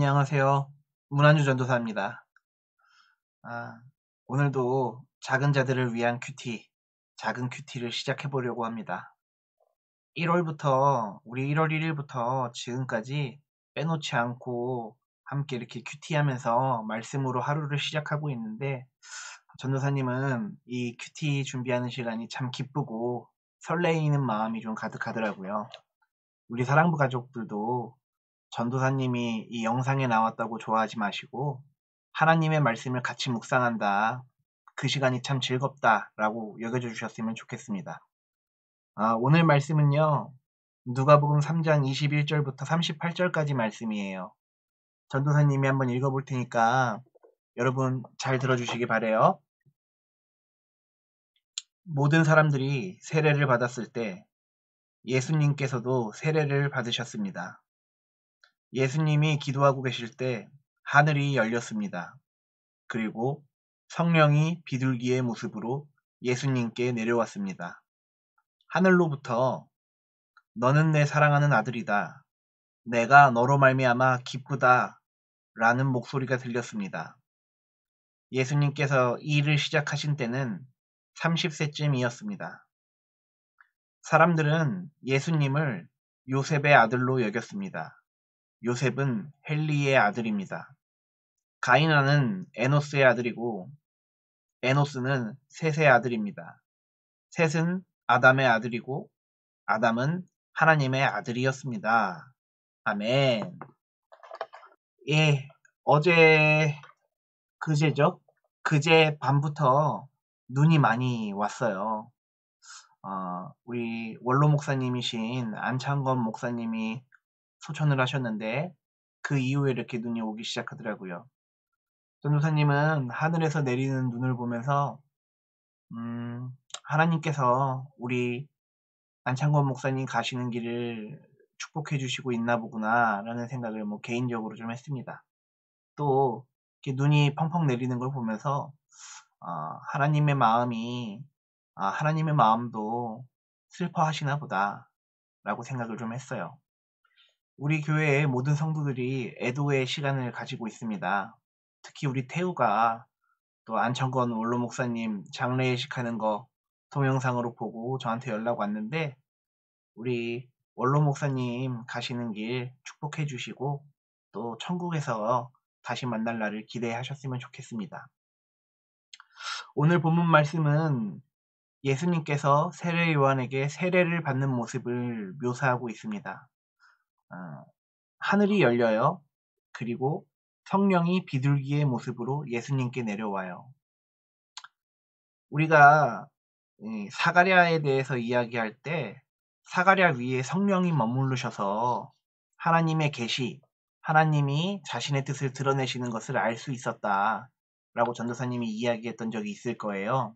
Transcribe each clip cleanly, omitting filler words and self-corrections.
안녕하세요. 문안주 전도사입니다. 아, 오늘도 작은 자들을 위한 큐티, 작은 큐티를 시작해 보려고 합니다. 우리 1월 1일부터 지금까지 빼놓지 않고 함께 이렇게 큐티하면서 말씀으로 하루를 시작하고 있는데, 전도사님은 이 큐티 준비하는 시간이 참 기쁘고 설레이는 마음이 좀 가득하더라고요. 우리 사랑부 가족들도 전도사님이 이 영상에 나왔다고 좋아하지 마시고 하나님의 말씀을 같이 묵상한다. 그 시간이 참 즐겁다라고 여겨줘 주셨으면 좋겠습니다. 오늘 말씀은요. 누가복음 3장 21절부터 38절까지 말씀이에요. 전도사님이 한번 읽어볼 테니까 여러분 잘 들어주시기 바래요. 모든 사람들이 세례를 받았을 때 예수님께서도 세례를 받으셨습니다. 예수님이 기도하고 계실 때 하늘이 열렸습니다. 그리고 성령이 비둘기의 모습으로 예수님께 내려왔습니다. 하늘로부터 너는 내 사랑하는 아들이다. 내가 너로 말미암아 기쁘다. 라는 목소리가 들렸습니다. 예수님께서 이 일을 시작하신 때는 30세쯤이었습니다. 사람들은 예수님을 요셉의 아들로 여겼습니다. 요셉은 헬리의 아들입니다. 가이나는 에노스의 아들이고 에노스는 셋의 아들입니다. 셋은 아담의 아들이고 아담은 하나님의 아들이었습니다. 아멘. 예, 어제 그제죠? 그제 밤부터 눈이 많이 왔어요. 우리 원로 목사님이신 안창건 목사님이 소천을 하셨는데 그 이후에 이렇게 눈이 오기 시작하더라고요. 전도사님은 하늘에서 내리는 눈을 보면서 하나님께서 우리 안창건 목사님 가시는 길을 축복해 주시고 있나 보구나 라는 생각을 개인적으로 좀 했습니다. 또 이렇게 눈이 펑펑 내리는 걸 보면서 하나님의 마음이 하나님의 마음도 슬퍼하시나 보다 라고 생각을 좀 했어요. 우리 교회의 모든 성도들이 애도의 시간을 가지고 있습니다. 특히 우리 태우가 또 안창건 원로 목사님 장례식 하는 거 동영상으로 보고 저한테 연락 왔는데 우리 원로 목사님 가시는 길 축복해 주시고 또 천국에서 다시 만날 날을 기대하셨으면 좋겠습니다. 오늘 본문 말씀은 예수님께서 세례 요한에게 세례를 받는 모습을 묘사하고 있습니다. 하늘이 열려요. 그리고 성령이 비둘기의 모습으로 예수님께 내려와요. 우리가 사가랴에 대해서 이야기할 때 사가랴 위에 성령이 머무르셔서 하나님의 계시, 하나님이 자신의 뜻을 드러내시는 것을 알 수 있었다라고 전도사님이 이야기했던 적이 있을 거예요.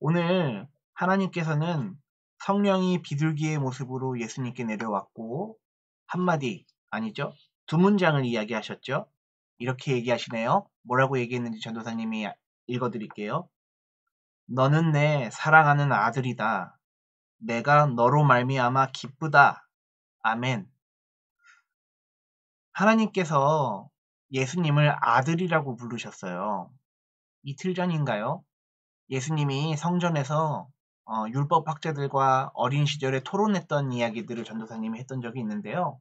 오늘 하나님께서는 성령이 비둘기의 모습으로 예수님께 내려왔고 한마디 아니죠? 두 문장을 이야기하셨죠? 이렇게 얘기하시네요. 뭐라고 얘기했는지 전도사님이 읽어드릴게요. 너는 내 사랑하는 아들이다. 내가 너로 말미암아 기쁘다. 아멘. 하나님께서 예수님을 아들이라고 부르셨어요. 이틀 전인가요? 예수님이 성전에서 율법 학자들과 어린 시절에 토론했던 이야기들을 전도사님이 했던 적이 있는데요.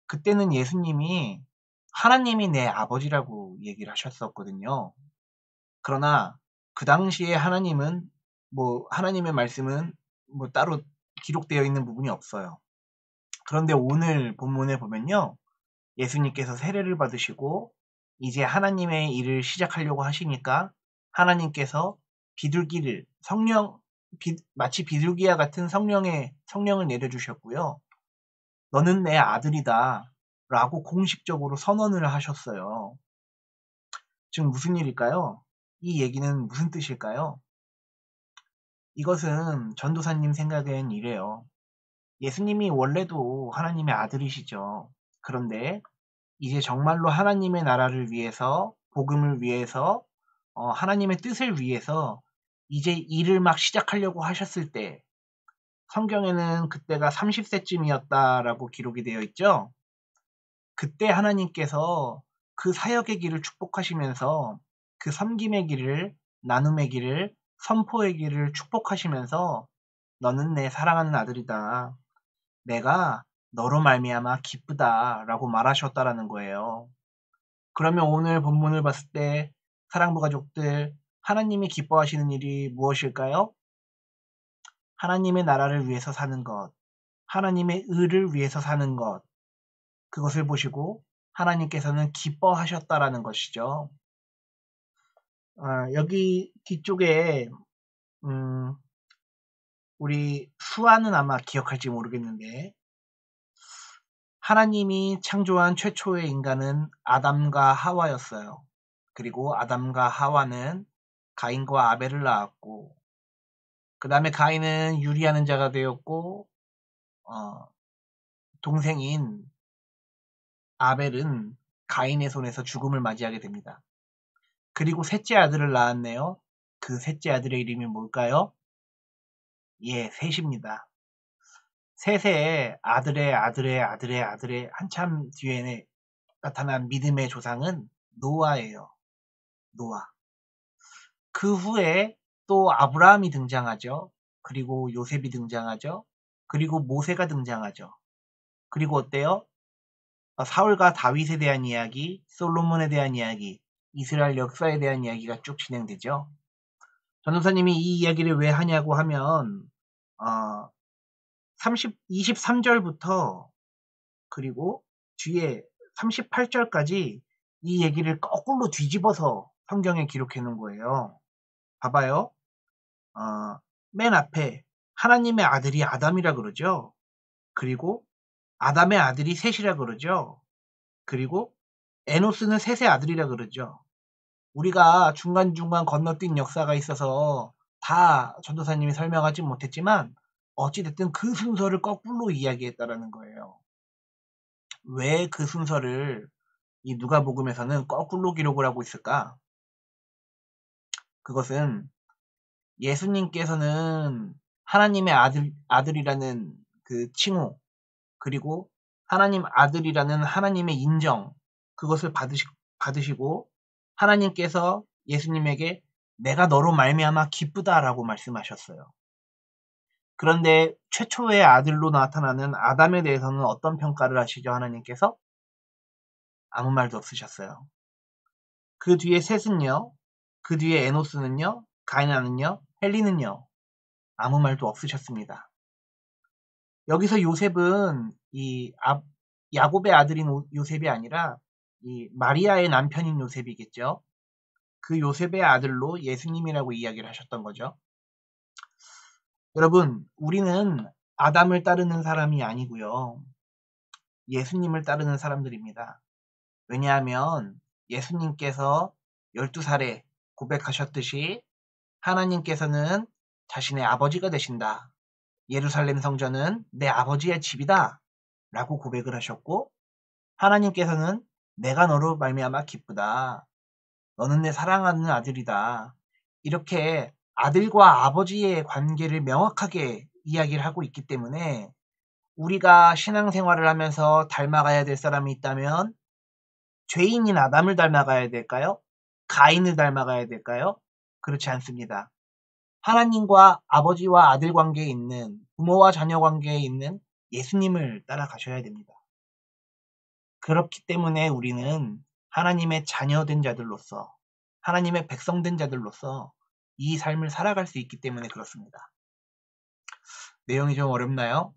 그때는 예수님이 하나님이 내 아버지라고 얘기를 하셨었거든요. 그러나 그 당시에 하나님의 말씀은 따로 기록되어 있는 부분이 없어요. 그런데 오늘 본문에 보면요. 예수님께서 세례를 받으시고 이제 하나님의 일을 시작하려고 하시니까 하나님께서 마치 비둘기와 같은 성령을 내려주셨고요. 너는 내 아들이다 라고 공식적으로 선언을 하셨어요. 지금 무슨 일일까요? 이 얘기는 무슨 뜻일까요? 이것은 전도사님 생각엔 이래요. 예수님이 원래도 하나님의 아들이시죠. 그런데 이제 정말로 하나님의 나라를 위해서, 복음을 위해서, 하나님의 뜻을 위해서 이제 일을 막 시작하려고 하셨을 때 성경에는 그때가 30세쯤이었다라고 기록이 되어 있죠. 그때 하나님께서 그 사역의 길을 축복하시면서 그 섬김의 길을, 나눔의 길을, 선포의 길을 축복하시면서 너는 내 사랑하는 아들이다. 내가 너로 말미암아 기쁘다라고 말하셨다라는 거예요. 그러면 오늘 본문을 봤을 때 사랑부 가족들, 하나님이 기뻐하시는 일이 무엇일까요? 하나님의 나라를 위해서 사는 것, 하나님의 의를 위해서 사는 것, 그것을 보시고 하나님께서는 기뻐하셨다라는 것이죠. 여기 뒤쪽에 음, 우리 수아는 아마 기억할지 모르겠는데 하나님이 창조한 최초의 인간은 아담과 하와였어요. 그리고 아담과 하와는 가인과 아벨을 낳았고 그 다음에 가인은 유리하는 자가 되었고 동생인 아벨은 가인의 손에서 죽음을 맞이하게 됩니다. 그리고 셋째 아들을 낳았네요. 그 셋째 아들의 이름이 뭘까요? 예, 셋입니다. 셋의 아들의 한참 뒤에 나타난 믿음의 조상은 노아예요. 노아. 그 후에 또 아브라함이 등장하죠. 그리고 요셉이 등장하죠. 그리고 모세가 등장하죠. 그리고 어때요? 사울과 다윗에 대한 이야기, 솔로몬에 대한 이야기, 이스라엘 역사에 대한 이야기가 쭉 진행되죠. 전도사님이 이 이야기를 왜 하냐고 하면 23절부터 그리고 뒤에 38절까지 이 얘기를 거꾸로 뒤집어서 성경에 기록해 놓은 거예요. 봐봐요. 맨 앞에 하나님의 아들이 아담이라 그러죠. 그리고 아담의 아들이 셋이라 그러죠. 그리고 에노스는 셋의 아들이라 그러죠. 우리가 중간중간 건너뛴 역사가 있어서 다 전도사님이 설명하지 못했지만 어찌됐든 그 순서를 거꾸로 이야기했다라는 거예요. 왜 그 순서를 이 누가복음에서는 거꾸로 기록을 하고 있을까? 그것은 예수님께서는 하나님의 아들이라는 그 칭호, 그리고 하나님 아들이라는 하나님의 인정, 그것을 받으시고 하나님께서 예수님에게 내가 너로 말미암아 기쁘다라고 말씀하셨어요. 그런데 최초의 아들로 나타나는 아담에 대해서는 어떤 평가를 하시죠? 하나님께서 아무 말도 없으셨어요. 그 뒤에 셋은요, 그 뒤에 에노스는요, 가인나는요, 헬리는요, 아무 말도 없으셨습니다. 여기서 요셉은 야곱의 아들인 요셉이 아니라 이 마리아의 남편인 요셉이겠죠. 그 요셉의 아들로 예수님이라고 이야기를 하셨던 거죠. 여러분, 우리는 아담을 따르는 사람이 아니고요. 예수님을 따르는 사람들입니다. 왜냐하면 예수님께서 12살에 고백하셨듯이 하나님께서는 자신의 아버지가 되신다. 예루살렘 성전은 내 아버지의 집이다. 라고 고백을 하셨고 하나님께서는 내가 너로 말미암아 기쁘다. 너는 내 사랑하는 아들이다. 이렇게 아들과 아버지의 관계를 명확하게 이야기를 하고 있기 때문에 우리가 신앙생활을 하면서 닮아가야 될 사람이 있다면 죄인인 아담을 닮아가야 될까요? 가인을 닮아가야 될까요? 그렇지 않습니다. 하나님과 아버지와 아들 관계에 있는 부모와 자녀 관계에 있는 예수님을 따라가셔야 됩니다. 그렇기 때문에 우리는 하나님의 자녀된 자들로서 하나님의 백성된 자들로서 이 삶을 살아갈 수 있기 때문에 그렇습니다. 내용이 좀 어렵나요?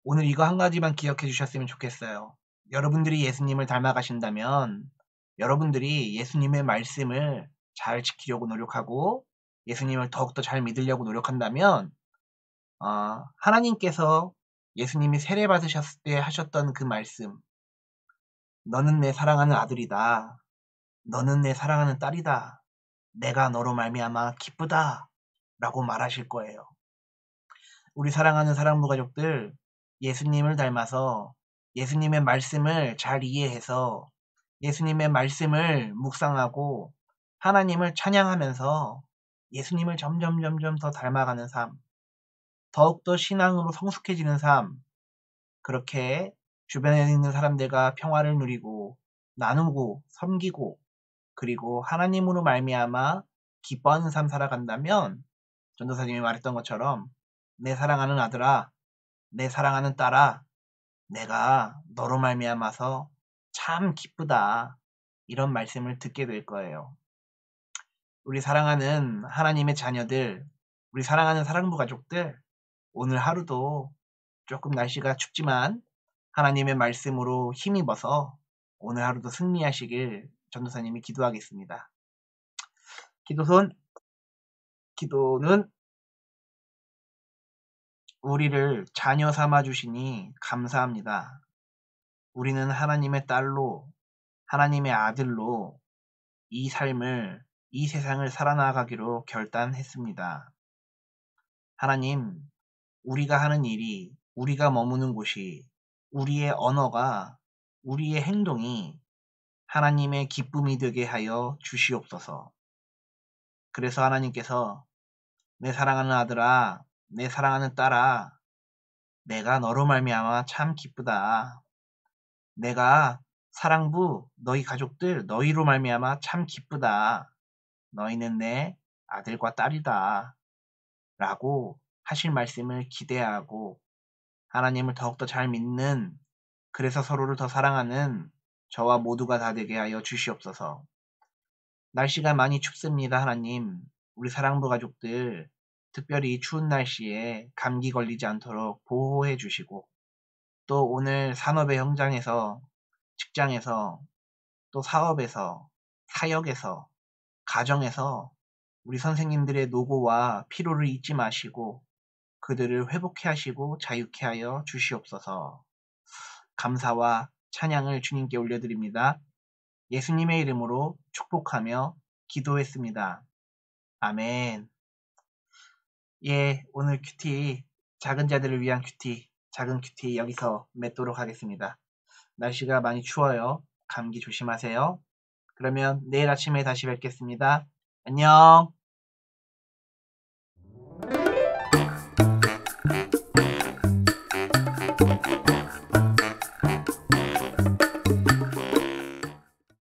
오늘 이거 한 가지만 기억해 주셨으면 좋겠어요. 여러분들이 예수님을 닮아가신다면 여러분들이 예수님의 말씀을 잘 지키려고 노력하고 예수님을 더욱더 잘 믿으려고 노력한다면 하나님께서 예수님이 세례 받으셨을 때 하셨던 그 말씀, 너는 내 사랑하는 아들이다. 너는 내 사랑하는 딸이다. 내가 너로 말미암아 기쁘다. 라고 말하실 거예요. 우리 사랑하는 사랑부 가족들, 예수님을 닮아서 예수님의 말씀을 잘 이해해서 예수님의 말씀을 묵상하고 하나님을 찬양하면서 예수님을 점점 더 닮아가는 삶, 더욱더 신앙으로 성숙해지는 삶, 그렇게 주변에 있는 사람들과 평화를 누리고 나누고 섬기고 그리고 하나님으로 말미암아 기뻐하는 삶 살아간다면 전도사님이 말했던 것처럼 내 사랑하는 아들아, 내 사랑하는 딸아, 내가 너로 말미암아서 참 기쁘다. 이런 말씀을 듣게 될 거예요. 우리 사랑하는 하나님의 자녀들, 우리 사랑하는 사랑부 가족들, 오늘 하루도 조금 날씨가 춥지만 하나님의 말씀으로 힘입어서 오늘 하루도 승리하시길 전도사님이 기도하겠습니다. 기도는 우리를 자녀 삼아 주시니 감사합니다. 우리는 하나님의 딸로, 하나님의 아들로 이 삶을, 이 세상을 살아나가기로 결단했습니다. 하나님, 우리가 하는 일이, 우리가 머무는 곳이, 우리의 언어가, 우리의 행동이 하나님의 기쁨이 되게 하여 주시옵소서. 그래서 하나님께서 내 사랑하는 아들아, 내 사랑하는 딸아, 내가 너로 말미암아 참 기쁘다. 내가 사랑부, 너희 가족들, 너희로 말미암아 참 기쁘다. 너희는 내 아들과 딸이다. 라고 하실 말씀을 기대하고 하나님을 더욱더 잘 믿는, 그래서 서로를 더 사랑하는 저와 모두가 다 되게 하여 주시옵소서. 날씨가 많이 춥습니다, 하나님. 우리 사랑부 가족들, 특별히 추운 날씨에 감기 걸리지 않도록 보호해 주시고, 또 오늘 산업의 현장에서, 직장에서, 또 사업에서, 사역에서, 가정에서 우리 선생님들의 노고와 피로를 잊지 마시고 그들을 회복해 하시고 자유케 하여 주시옵소서. 감사와 찬양을 주님께 올려드립니다. 예수님의 이름으로 축복하며 기도했습니다. 아멘. 예, 오늘 큐티, 작은 자들을 위한 큐티, 작은 큐티 여기서 맺도록 하겠습니다. 날씨가 많이 추워요. 감기 조심하세요. 그러면 내일 아침에 다시 뵙겠습니다. 안녕.